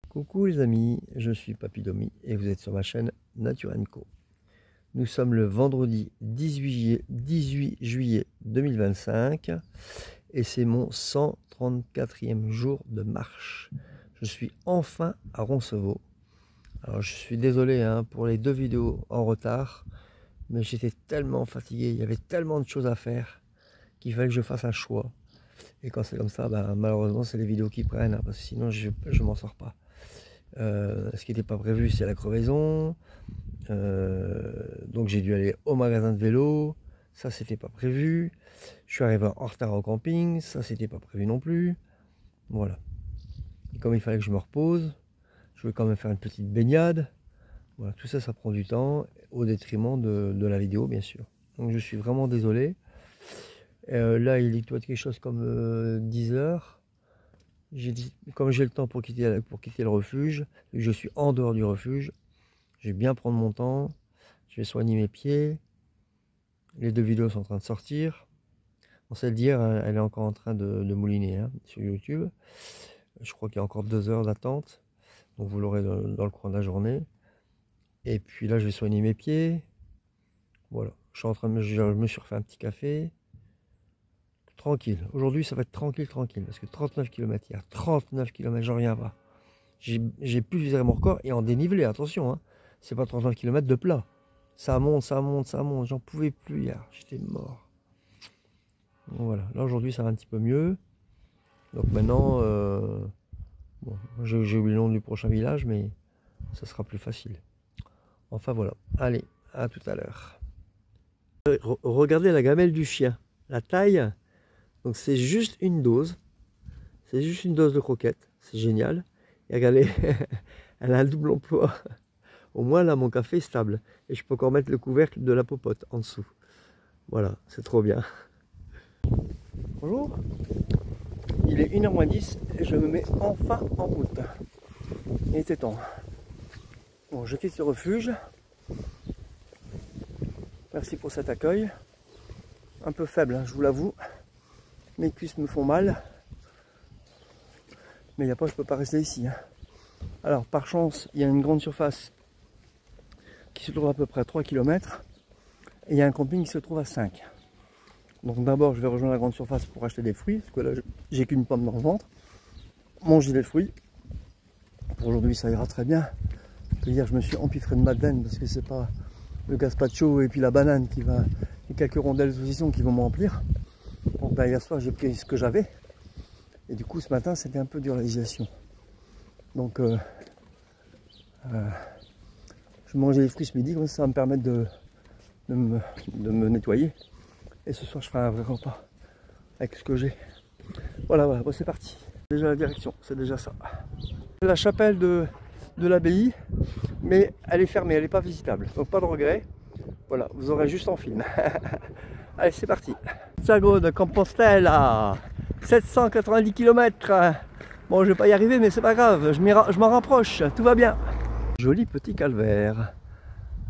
Coucou les amis, je suis Papy Domi et vous êtes sur ma chaîne Nature & Co. Nous sommes le vendredi 18 juillet 2025 et c'est mon 134e jour de marche. Je suis enfin à Roncevaux. Alors je suis désolé pour les 2 vidéos en retard, mais j'étais tellement fatigué, il y avait tellement de choses à faire qu'il fallait que je fasse un choix. Et quand c'est comme ça, malheureusement c'est les vidéos qui prennent, parce que sinon je m'en sors pas. Ce qui n'était pas prévu, c'est la crevaison. Donc j'ai dû aller au magasin de vélo. Ça, c'était pas prévu. Je suis arrivé en retard au camping. Ça, c'était pas prévu non plus. Voilà. Et comme il fallait que je me repose, je vais quand même faire une petite baignade. Voilà, tout ça, ça prend du temps, au détriment de la vidéo, bien sûr. Donc je suis vraiment désolé. Là, il doit être quelque chose comme 10 heures. J'ai dit, comme j'ai le temps pour quitter le refuge, je suis en dehors du refuge, je vais bien prendre mon temps, je vais soigner mes pieds. Les 2 vidéos sont en train de sortir. On sait le dire, elle est encore en train de mouliner sur YouTube. Je crois qu'il y a encore 2 heures d'attente, donc vous l'aurez dans le courant de la journée. Et puis là, je vais soigner mes pieds. Voilà, je me suis refait un petit café. Tranquille. Aujourd'hui, ça va être tranquille, parce que 39 km hier, 39 km, j'en reviens pas. J'ai pulvérisé mon record et en dénivelé, attention, c'est pas 39 km de plat. Ça monte, j'en pouvais plus hier, j'étais mort. Donc voilà, là aujourd'hui ça va un petit peu mieux. Donc maintenant, bon, j'ai oublié le nom du prochain village, mais ça sera plus facile. Enfin voilà, allez, à tout à l'heure. Regardez la gamelle du chien, la taille. Donc c'est juste une dose. C'est juste une dose de croquettes. C'est génial. Et regardez, elle a un double emploi. Au moins là, mon café est stable. Et je peux encore mettre le couvercle de la popote en dessous. Voilà, c'est trop bien. Bonjour. Il est 1h-10 et je me mets enfin en route. Il était temps. Bon, je quitte le refuge. Merci pour cet accueil. Un peu faible, je vous l'avoue. Mes cuisses me font mal, mais il n'y a pas, je peux pas rester ici. Alors par chance, il y a une grande surface qui se trouve à peu près à 3 km et il y a un camping qui se trouve à 5. Donc d'abord, je vais rejoindre la grande surface pour acheter des fruits, parce que là, j'ai qu'une pomme dans le ventre. Manger des fruits. Pour aujourd'hui, ça ira très bien. Hier, je me suis empiffré de madeleine parce que c'est pas le gazpacho et puis la banane et quelques rondelles de saucisson qui vont me remplir. Donc hier soir j'ai pris ce que j'avais et du coup ce matin c'était un peu dur la digestion. Donc je mangeais les fruits ce midi, comme ça va me permettre de me nettoyer. Et ce soir je ferai un vrai repas avec ce que j'ai. Voilà, bon, c'est parti. Déjà la direction, c'est déjà ça. La chapelle de l'abbaye, mais elle est fermée, elle n'est pas visitable. Donc pas de regret. Voilà, vous aurez juste en film. Allez, c'est parti. Santiago de Compostela, 790 km. Bon, je vais pas y arriver, mais c'est pas grave, je m'en rapproche, tout va bien. Joli petit calvaire.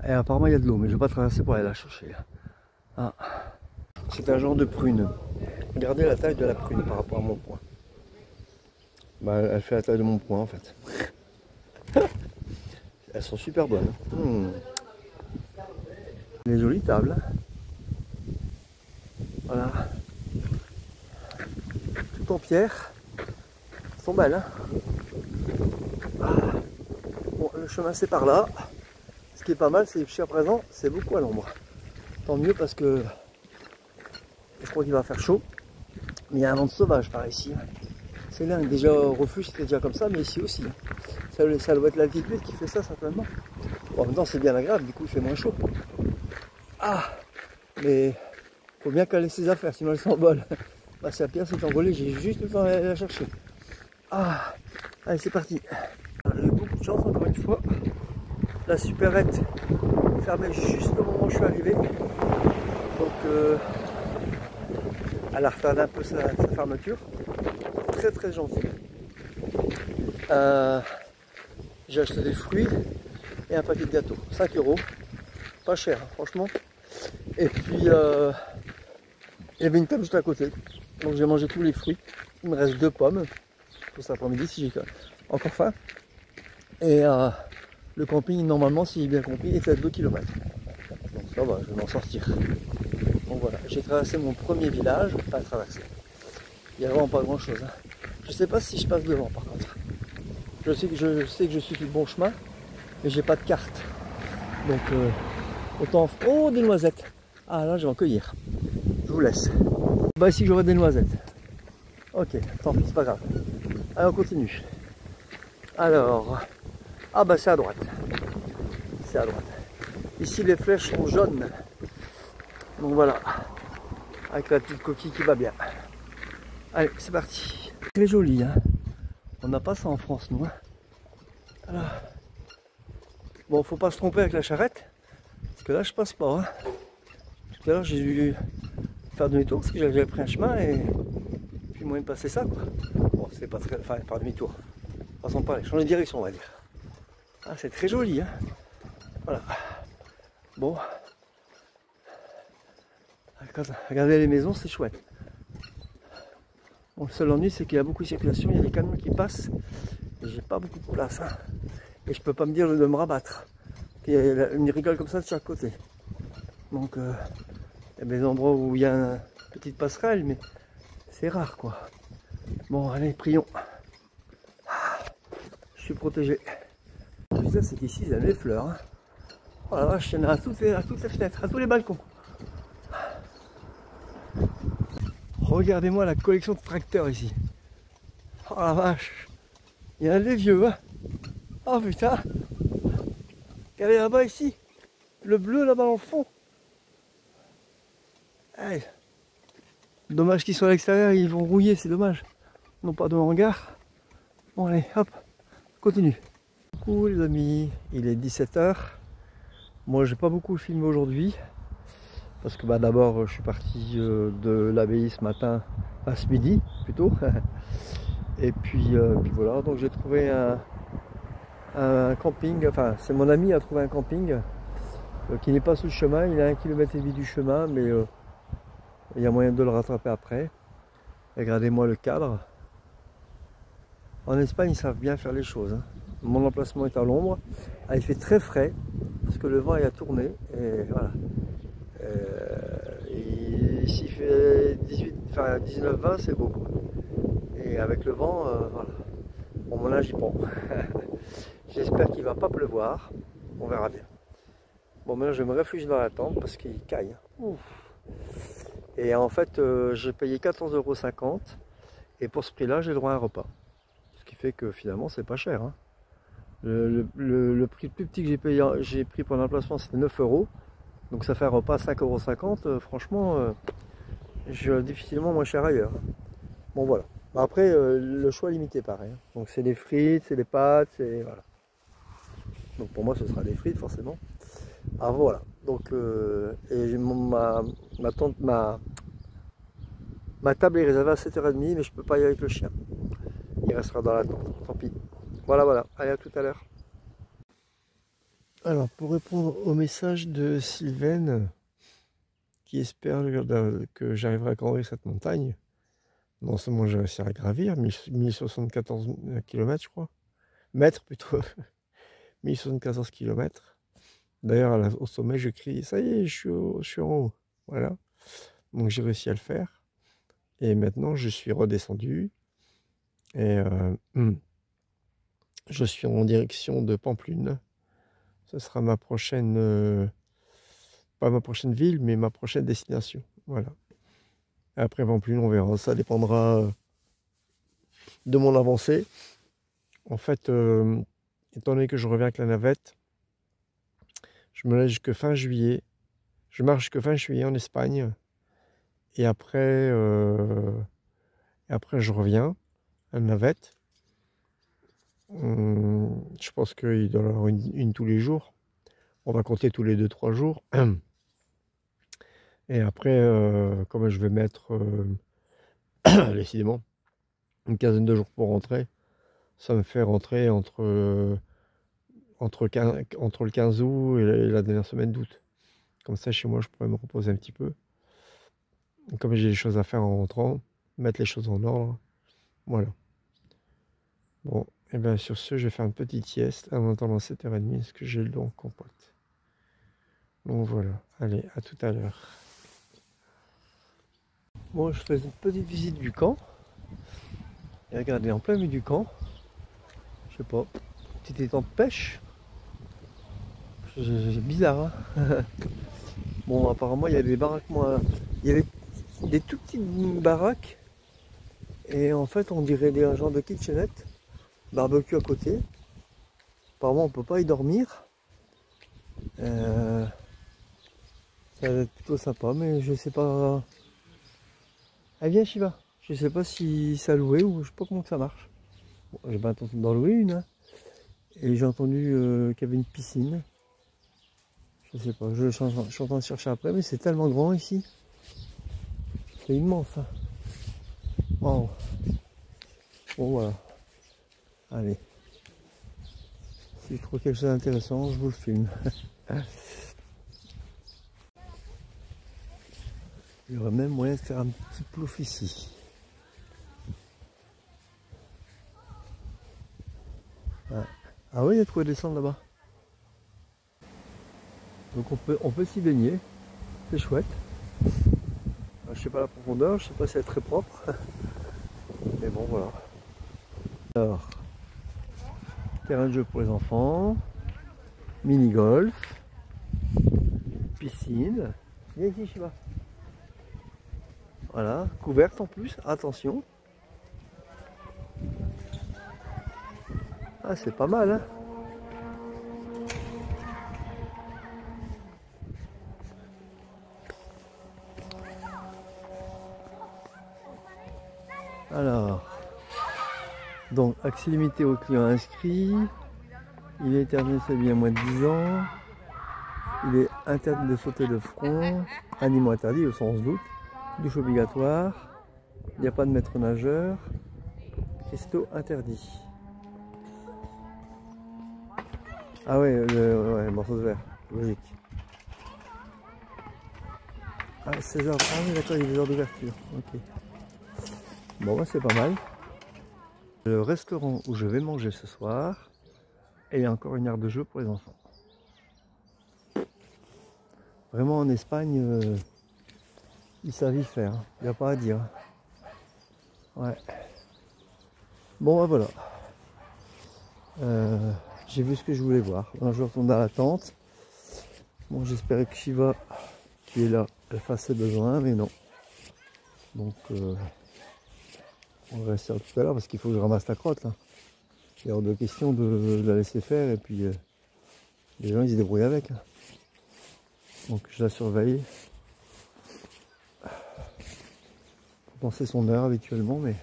Et apparemment, il y a de l'eau, mais je vais pas traverser pour aller la chercher. C'est un genre de prune. Regardez la taille de la prune par rapport à mon poing. Elle fait la taille de mon poing, en fait. Elles sont super bonnes. Les jolies tables. Voilà. Tout en pierre. Elles sont belles. Bon, le chemin c'est par là. Ce qui est pas mal, c'est que jusqu'à présent, c'est beaucoup à l'ombre. Tant mieux parce que je crois qu'il va faire chaud. Mais il y a un vent sauvage par ici. C'est là, déjà au refuge c'était déjà comme ça, mais ici aussi. Ça doit être l'altitude qui fait ça certainement. Bon, en même temps c'est bien agréable, du coup il fait moins chaud. Mais faut bien caler ses affaires, sinon elles s'envolent. C'est la pierre s'est envolée, j'ai juste le temps d'aller la chercher. Allez, c'est parti. J'ai eu beaucoup de chance encore une fois. La supérette fermée juste au moment où je suis arrivé. Donc elle a retardé un peu sa fermeture. Très très gentil. J'ai acheté des fruits et un paquet de gâteaux. 5 €. Pas cher, franchement. Et puis il y avait une table juste à côté. Donc j'ai mangé tous les fruits. Il me reste 2 pommes pour cet après-midi si j'ai encore faim. Et le camping, normalement, si j'ai bien compris, est à 2 km. Donc ça va, je vais m'en sortir. Donc voilà, j'ai traversé mon premier village, pas traversé. Il n'y a vraiment pas grand chose. Hein. Je sais pas si je passe devant par contre. Je sais que je suis sur le bon chemin, mais j'ai pas de carte. Donc autant... Oh, des noisettes. Ah là, je vais en cueillir. Je vous laisse. Bah ici j'aurai des noisettes. Ok, tant pis, c'est pas grave. Allez, on continue. Alors, ah bah c'est à droite. C'est à droite. Ici les flèches sont jaunes. Donc voilà. Avec la petite coquille qui va bien. Allez, c'est parti. Très joli, hein. On n'a pas ça en France, nous. Hein. Alors. Bon, faut pas se tromper avec la charrette. Parce que là, je passe pas. Hein. Tout à l'heure, j'ai dû faire demi-tour parce que j'avais pris un chemin et puis moyen de passer ça, quoi. Bon, c'est pas très... Enfin, par demi-tour. Passons par là. Changer de direction, on va dire. Ah, c'est très joli, hein. Voilà. Bon. Regardez les maisons, c'est chouette. Bon, le seul ennui, c'est qu'il y a beaucoup de circulation, il y a des camions qui passent et j'ai pas beaucoup de place. Hein. Et je peux pas me dire de me rabattre. Il y a une rigole comme ça de chaque côté. Donc, il y a des endroits où il y a une petite passerelle, mais c'est rare quoi. Bon, allez, prions. Je suis protégé. Le bizarre, c'est qu'ici, il y a des fleurs. Hein. Oh la vache, il y en a à toutes les fenêtres, à tous les balcons. Regardez-moi la collection de tracteurs ici. Oh la vache. Il y en a des vieux, hein. Oh putain. Regardez là-bas ici. Le bleu là-bas dans le fond. Hey. Dommage qu'ils soient à l'extérieur, ils vont rouiller, c'est dommage. Non pas de hangar. Bon allez, hop, continue. Coucou les amis, il est 17 h. Moi j'ai pas beaucoup filmé aujourd'hui. Parce que bah, d'abord je suis parti de l'abbaye ce matin, à ce midi plutôt. Et puis voilà, donc j'ai trouvé un camping, enfin c'est mon ami a trouvé un camping qui n'est pas sous le chemin, il est à 1,5 km du chemin, mais il y a moyen de le rattraper après. Regardez-moi le cadre. En Espagne ils savent bien faire les choses. Hein. Mon emplacement est à l'ombre, il fait très frais parce que le vent a tourné et voilà. Ici il fait 19-20, c'est beau. Et avec le vent, voilà. Bon, mon âge j'y prends. J'espère qu'il ne va pas pleuvoir. On verra bien. Bon, maintenant je vais me réfugier dans la tente parce qu'il caille. Ouf. Et en fait, j'ai payé 14,50 € et pour ce prix-là, j'ai le droit à un repas. Ce qui fait que finalement, c'est pas cher. Hein. Le prix le plus petit que j'ai pris pour l'emplacement, c'était 9 €. Donc ça fait un repas à 5,50 €. Franchement, difficilement moins cher ailleurs. Bon, voilà. Après, le choix est limité pareil. Hein. Donc c'est des frites, c'est des pâtes, c'est... Voilà. Donc pour moi, ce sera des frites forcément. Ah voilà. Donc et ma table est réservée à 7h30, mais je peux pas y aller avec le chien. Il restera dans la tente. Tant pis. Voilà, voilà. Allez, à tout à l'heure. Alors, pour répondre au message de Sylvaine, qui espère que j'arriverai à gravir cette montagne, non seulement j'ai réussi à gravir, 1074 km, je crois. Mètres plutôt. 1074 km. D'ailleurs, au sommet, je crie, ça y est, je suis en haut. Voilà. Donc, j'ai réussi à le faire. Et maintenant, je suis redescendu. Et je suis en direction de Pampelune. Ce sera ma prochaine... pas ma prochaine ville, mais ma prochaine destination. Voilà. Après Pampelune, on verra. Ça dépendra de mon avancée. En fait, étant donné que je reviens avec la navette, je me laisse jusque fin juillet. Je marche jusque fin juillet en Espagne. Et après, je reviens à la navette. Je pense qu'il doit y en avoir une tous les jours. On va compter tous les 2-3 jours. Et après, comme je vais mettre décidément une quinzaine de jours pour rentrer, ça me fait rentrer entre le 15 août et la dernière semaine d'août. Comme ça, chez moi, je pourrais me reposer un petit peu. Comme j'ai des choses à faire en rentrant, mettre les choses en ordre. Voilà. Bon, Et bien sur ce, je vais faire une petite sieste en attendant 7h30 parce que j'ai le dos en compote. Donc voilà, allez, à tout à l'heure. Bon, je fais une petite visite du camp. Et regardez, en plein milieu du camp, je sais pas, petit étang de pêche. C'est bizarre, hein. Bon, apparemment, il y a des baraques, moi, il y avait des tout petites baraques. Et en fait, on dirait des genres de kitchenette, barbecue à côté. Apparemment, on peut pas y dormir. Ça va être plutôt sympa, mais je sais pas. Ah, viens, Shiva. Je sais pas si ça louait ou je sais pas comment ça marche. Bon, j'ai pas intention d'en louer une, hein. Et j'ai entendu qu'il y avait une piscine. Je sais pas, je suis en train de chercher après, mais c'est tellement grand ici. C'est immense, hein. Wow. Bon, voilà. Allez. Si je trouve quelque chose d'intéressant, je vous le filme. Il y aurait même moyen de faire un petit plouf ici. Ah oui, il y a de quoi descendre là-bas. Donc on peut s'y baigner. C'est chouette. Je sais pas la profondeur, je sais pas si elle est très propre. Mais bon, voilà. Alors, terrain de jeu pour les enfants. Mini-golf. Piscine. Viens ici, Shiva. Voilà, couverte en plus, attention. Ah, c'est pas mal, hein. Alors, donc, accès limité aux clients inscrits. Il est interdit de s'habiller à moins de 10 ans. Il est interdit de sauter de front. Animaux interdits au sens doute. Douche obligatoire. Il n'y a pas de maître nageur. Cristaux interdits. Ah ouais, le morceau de verre, logique. Ah, 16h. Ah oui, d'accord, il y a des heures d'ouverture. Ok. Bon, bah, c'est pas mal. Le restaurant où je vais manger ce soir. Et il y a encore une aire de jeu pour les enfants. Vraiment, en Espagne, ils savent y faire. Il n'y a pas à dire. Ouais. Bon, bah, voilà. J'ai vu ce que je voulais voir. Un jour, je retourne dans la tente. Bon, j'espérais que Shiva, qui est là, elle fasse ses besoins, mais non. Donc, on va rester tout à l'heure parce qu'il faut que je ramasse la crotte, là. Il est hors de question de la laisser faire et puis les gens, ils se débrouillent avec, hein. Donc, je la surveille. Faut penser son heure habituellement, mais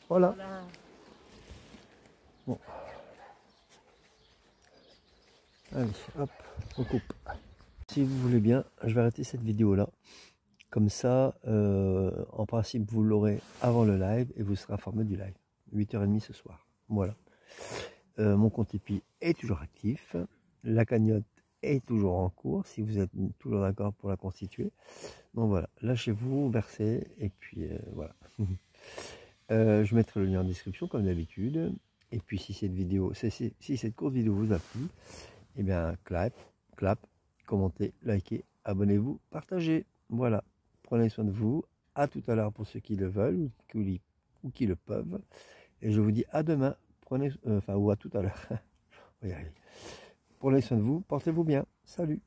voilà. Bon. Allez, hop, on coupe. Si vous voulez bien, je vais arrêter cette vidéo là. Comme ça, en principe, vous l'aurez avant le live et vous serez informé du live. 8h30 ce soir. Voilà. Mon compte Tipeee est toujours actif. La cagnotte est toujours en cours, si vous êtes toujours d'accord pour la constituer. Donc voilà, lâchez-vous, versez, et puis voilà. Je mettrai le lien en description comme d'habitude. Et puis si cette vidéo, si cette courte vidéo vous a plu, eh bien clap, commentez, likez, abonnez-vous, partagez. Voilà, prenez soin de vous. À tout à l'heure pour ceux qui le veulent ou qui le peuvent. Et je vous dis à demain. Prenez, ou à tout à l'heure. Prenez soin de vous, portez-vous bien. Salut.